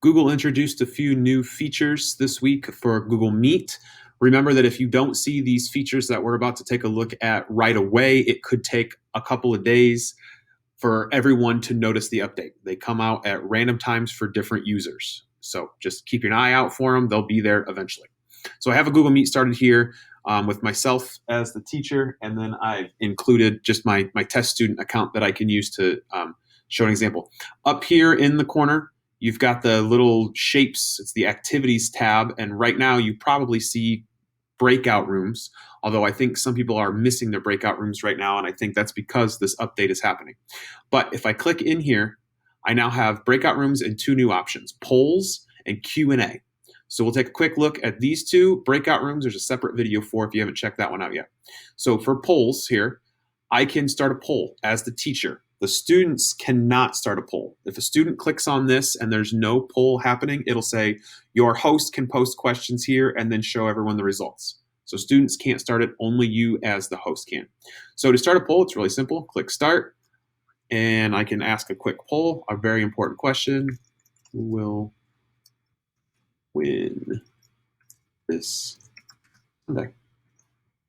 Google introduced a few new features this week for Google Meet. Remember that if you don't see these features that we're about to take a look at right away, it could take a couple of days for everyone to notice the update. They come out at random times for different users. So just keep an eye out for them. They'll be there eventually. So I have a Google Meet started here with myself as the teacher, and then I've included just my test student account that I can use to show an example. Up here in the corner, you've got the little shapes. It's the activities tab, and right now you probably see breakout rooms, although I think some people are missing their breakout rooms right now, and I think that's because this update is happening. But if I click in here, I now have breakout rooms and two new options, polls and Q&A. So we'll take a quick look at these two breakout rooms. There's a separate video for if you haven't checked that one out yet. So for polls here, I can start a poll as the teacher. The students cannot start a poll. If a student clicks on this and there's no poll happening, it'll say your host can post questions here and then show everyone the results. So students can't start it, only you as the host can. So to start a poll, it's really simple. Click start, and I can ask a quick poll, a very important question. Who will win this Sunday?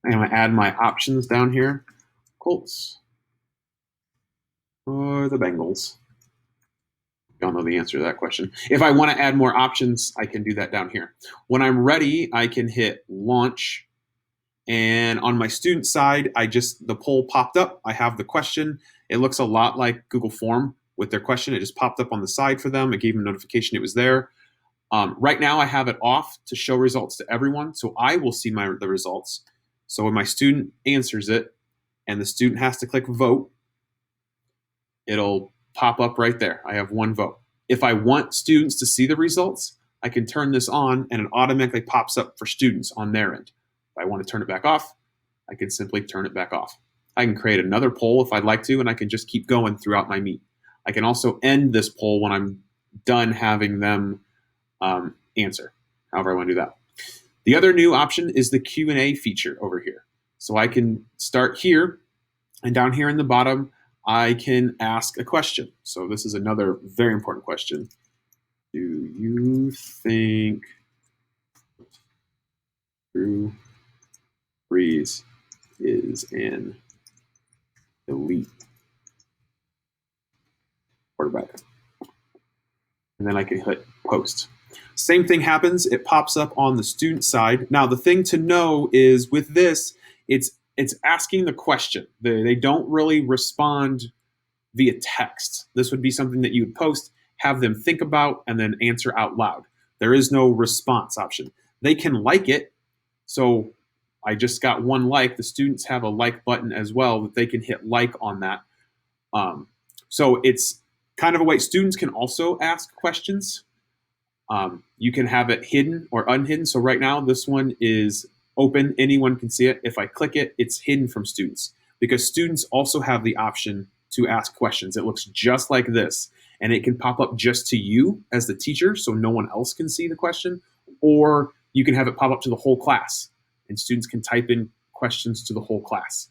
I'm going to add my options down here. Colts or the Bengals? Y'all know the answer to that question. If I want to add more options, I can do that down here. When I'm ready, I can hit launch. And on my student side, the poll popped up. I have the question. It looks a lot like Google Form with their question. It just popped up on the side for them. It gave them a notification it was there. Right now, I have it off to show results to everyone, so I will see the results. So when my student answers it, and the student has to click vote, it'll pop up right there. I have one vote. If I want students to see the results, I can turn this on, and it automatically pops up for students on their end. If I want to turn it back off, I can simply turn it back off. I can create another poll if I'd like to, and I can just keep going throughout my meet. I can also end this poll when I'm done having them answer, however I want to do that. The other new option is the Q&A feature over here. So I can start here, and down here in the bottom, I can ask a question. So this is another very important question. Do you think Drew Brees is an elite quarterback? And then I can hit post. Same thing happens. It pops up on the student side. Now, the thing to know is with this, it's asking the question. They don't really respond via text. This would be something that you would post, have them think about, and then answer out loud. There is no response option. They can like it. So I just got one like. The students have a like button as well that they can hit like on that. So it's kind of a way. Students can also ask questions. You can have it hidden or unhidden. So right now, this one is open. Anyone can see it. If I click it, it's hidden from students because students also have the option to ask questions. It looks just like this, and it can pop up just to you as the teacher, so no one else can see the question, or you can have it pop up to the whole class, and students can type in questions to the whole class.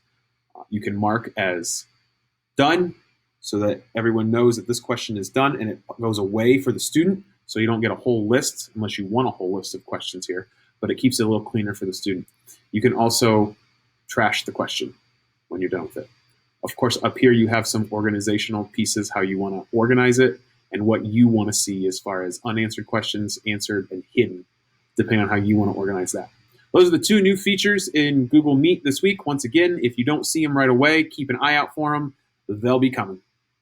You can mark as done so that everyone knows that this question is done, and it goes away for the student, so you don't get a whole list unless you want a whole list of questions here, but it keeps it a little cleaner for the student. You can also trash the question when you're done with it. Of course, up here you have some organizational pieces, how you want to organize it, and what you want to see as far as unanswered questions, answered, and hidden, depending on how you want to organize that. Those are the two new features in Google Meet this week. Once again, if you don't see them right away, keep an eye out for them. They'll be coming.